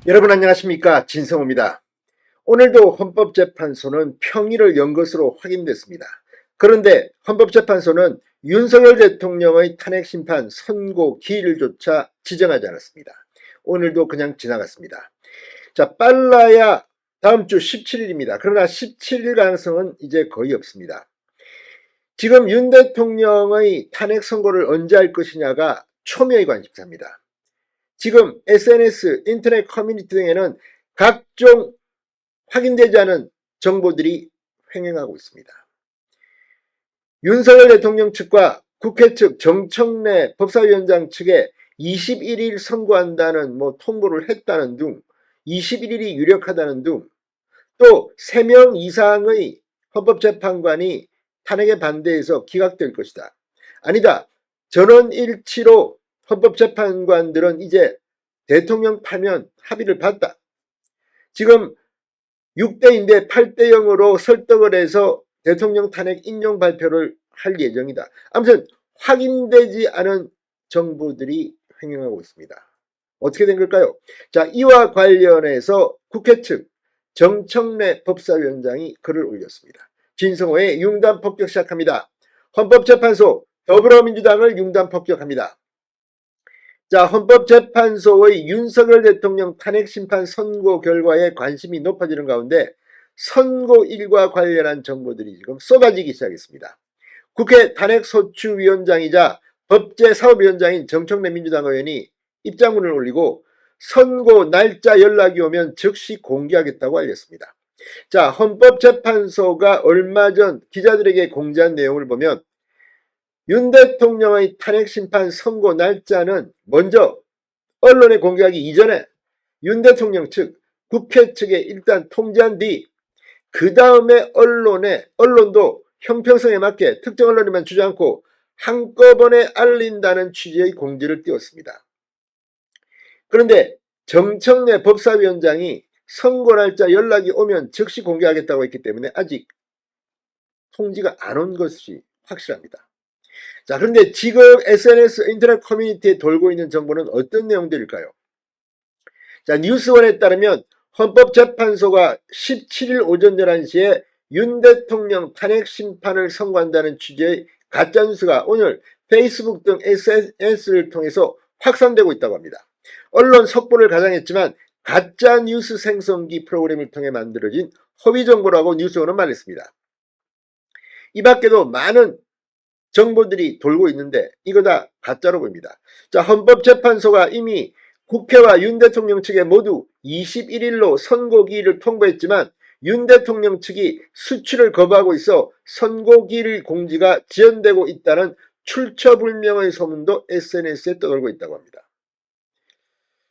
여러분 안녕하십니까, 진성호입니다. 오늘도 헌법재판소는 평일을 연 것으로 확인됐습니다. 그런데 헌법재판소는 윤석열 대통령의 탄핵심판 선고 기일조차 지정하지 않았습니다. 오늘도 그냥 지나갔습니다. 자, 빨라야 다음 주 17일입니다. 그러나 17일 가능성은 이제 거의 없습니다. 지금 윤 대통령의 탄핵 선고를 언제 할 것이냐가 초미의 관심사입니다. 지금 SNS, 인터넷 커뮤니티 등에는 각종 확인되지 않은 정보들이 횡행하고 있습니다. 윤석열 대통령 측과 국회 측 정청래 법사위원장 측에 21일 선고한다는 통보를 했다는 둥, 21일이 유력하다는 둥, 또 3명 이상의 헌법재판관이 탄핵에 반대해서 기각될 것이다. 아니다. 전원일치로 헌법재판관들은 이제 대통령 파면 합의를 봤다. 지금 6대인데 8대0으로 설득을 해서 대통령 탄핵 인용 발표를 할 예정이다. 아무튼 확인되지 않은 정보들이 횡행하고 있습니다. 어떻게 된 걸까요? 자, 이와 관련해서 국회 측 정청래 법사위원장이 글을 올렸습니다. 진성호의 융단 폭격 시작합니다. 헌법재판소 더불어민주당을 융단 폭격합니다. 자, 헌법재판소의 윤석열 대통령 탄핵심판 선고 결과에 관심이 높아지는 가운데 선고일과 관련한 정보들이 지금 쏟아지기 시작했습니다. 국회 탄핵소추위원장이자 법제사업위원장인 정청래 민주당 의원이 입장문을 올리고 선고 날짜 연락이 오면 즉시 공개하겠다고 알렸습니다. 자, 헌법재판소가 얼마 전 기자들에게 공지한 내용을 보면 윤 대통령의 탄핵심판 선고 날짜는 먼저 언론에 공개하기 이전에 윤 대통령 측, 국회 측에 일단 통지한 뒤 그 다음에 언론도 형평성에 맞게 특정 언론에만 주지 않고 한꺼번에 알린다는 취지의 공지를 띄웠습니다. 그런데 정청래 법사위원장이 선고 날짜 연락이 오면 즉시 공개하겠다고 했기 때문에 아직 통지가 안 온 것이 확실합니다. 자, 그런데 지금 SNS 인터넷 커뮤니티에 돌고 있는 정보는 어떤 내용들일까요? 자, 뉴스원에 따르면 헌법재판소가 17일 오전 11시에 윤 대통령 탄핵 심판을 선고한다는 취지의 가짜뉴스가 오늘 페이스북 등 SNS를 통해서 확산되고 있다고 합니다. 언론 속보를 가장했지만 가짜뉴스 생성기 프로그램을 통해 만들어진 허위 정보라고 뉴스원은 말했습니다. 이 밖에도 많은 정보들이 돌고 있는데 이거 다 가짜로 보입니다. 자, 헌법재판소가 이미 국회와 윤 대통령 측에 모두 21일로 선고기일을 통보했지만 윤 대통령 측이 수출을 거부하고 있어 선고기일 공지가 지연되고 있다는 출처불명의 소문도 SNS에 떠돌고 있다고 합니다.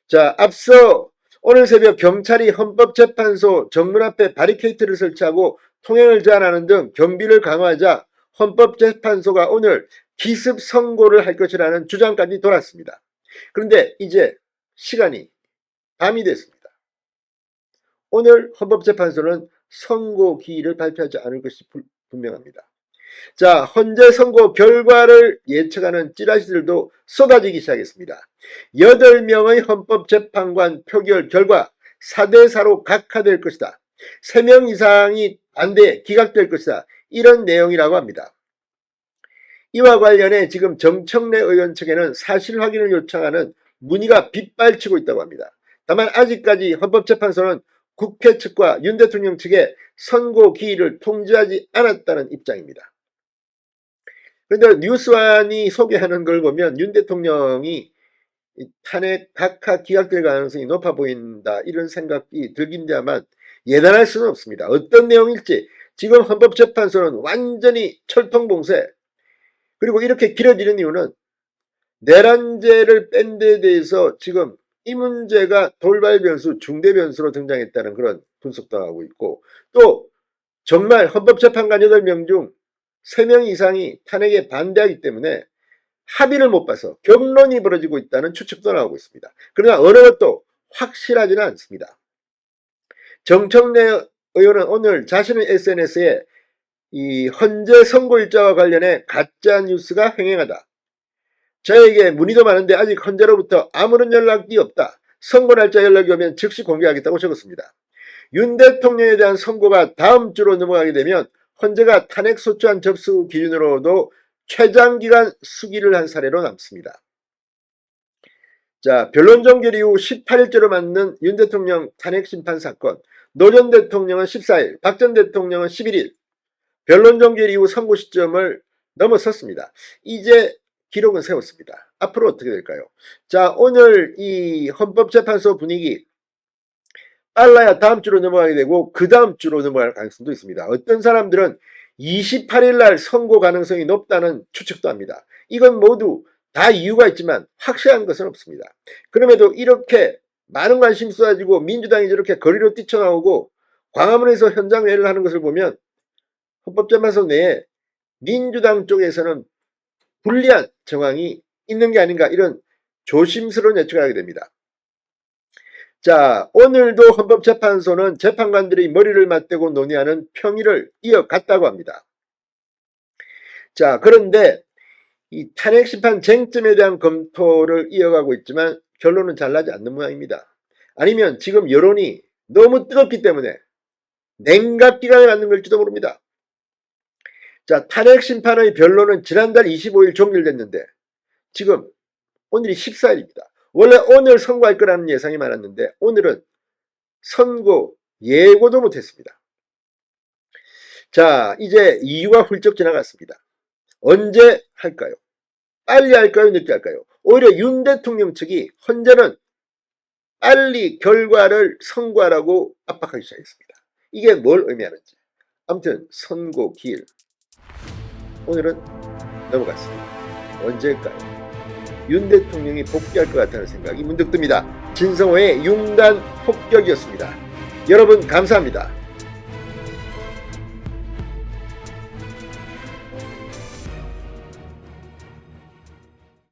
자, 앞서 오늘 새벽 경찰이 헌법재판소 정문 앞에 바리케이트를 설치하고 통행을 제한하는 등 경비를 강화하자 헌법재판소가 오늘 기습 선고를 할 것이라는 주장까지 돌았습니다. 그런데 이제 시간이 밤이 됐습니다. 오늘 헌법재판소는 선고 기일을 발표하지 않을 것이 분명합니다. 자, 헌재 선고 결과를 예측하는 찌라시들도 쏟아지기 시작했습니다. 8명의 헌법재판관 표결 결과 4대4로 각하될 것이다. 3명 이상이 반대 기각될 것이다. 이런 내용이라고 합니다. 이와 관련해 지금 정청래 의원 측에는 사실 확인을 요청하는 문의가 빗발치고 있다고 합니다. 다만 아직까지 헌법재판소는 국회 측과 윤 대통령 측에 선고 기일을 통지하지 않았다는 입장입니다. 그런데 뉴스완이 소개하는 걸 보면 윤 대통령이 탄핵 각하 기각될 가능성이 높아 보인다 이런 생각이 들긴다만 예단할 수는 없습니다. 어떤 내용일지 지금 헌법재판소는 완전히 철통봉쇄, 그리고 이렇게 길어지는 이유는 내란죄를 뺀 데 대해서 지금 이 문제가 돌발 변수, 중대 변수로 등장했다는 그런 분석도 하고 있고, 또 정말 헌법재판관 8명 중 3명 이상이 탄핵에 반대하기 때문에 합의를 못 봐서 격론이 벌어지고 있다는 추측도 나오고 있습니다. 그러나 어느 것도 확실하지는 않습니다. 정청래 의원은 오늘 자신의 SNS에 이 헌재 선고일자와 관련해 가짜뉴스가 횡행하다. 저에게 문의도 많은데 아직 헌재로부터 아무런 연락이 없다. 선고 날짜 연락이 오면 즉시 공개하겠다고 적었습니다. 윤 대통령에 대한 선고가 다음 주로 넘어가게 되면 헌재가 탄핵소추안 접수 기준으로도 최장기간 수기를 한 사례로 남습니다. 자, 변론 종결 이후 18일째로 맞는 윤 대통령 탄핵심판 사건, 노 전 대통령은 14일, 박 전 대통령은 11일, 변론 종결 이후 선고 시점을 넘어섰습니다. 이제 기록은 세웠습니다. 앞으로 어떻게 될까요? 자, 오늘 이 헌법재판소 분위기 빨라야 다음 주로 넘어가게 되고 그 다음 주로 넘어갈 가능성도 있습니다. 어떤 사람들은 28일 날 선고 가능성이 높다는 추측도 합니다. 이건 모두 다 이유가 있지만 확실한 것은 없습니다. 그럼에도 이렇게 많은 관심이 쏟아지고 민주당이 저렇게 거리로 뛰쳐나오고 광화문에서 현장회의를 하는 것을 보면 헌법재판소 내에 민주당 쪽에서는 불리한 정황이 있는 게 아닌가, 이런 조심스러운 예측을 하게 됩니다. 자, 오늘도 헌법재판소는 재판관들이 머리를 맞대고 논의하는 평일을 이어갔다고 합니다. 자, 그런데 이 탄핵심판 쟁점에 대한 검토를 이어가고 있지만 결론은 잘 나지 않는 모양입니다. 아니면 지금 여론이 너무 뜨겁기 때문에 냉각기간에 맞는 걸지도 모릅니다. 자, 탄핵심판의 변론은 지난달 25일 종결됐는데 지금 오늘이 14일입니다. 원래 오늘 선고할 거라는 예상이 많았는데 오늘은 선고 예고도 못했습니다. 자, 이제 2주가 훌쩍 지나갔습니다. 언제 할까요? 빨리 할까요? 늦게 할까요? 오히려 윤 대통령 측이 헌재는 빨리 결과를 선고하라고 압박하기 시작했습니다. 이게 뭘 의미하는지. 아무튼 선고 기일 오늘은 넘어갔습니다. 언제일까요? 윤 대통령이 복귀할 것 같다는 생각이 문득 듭니다. 진성호의 융단 폭격이었습니다. 여러분 감사합니다.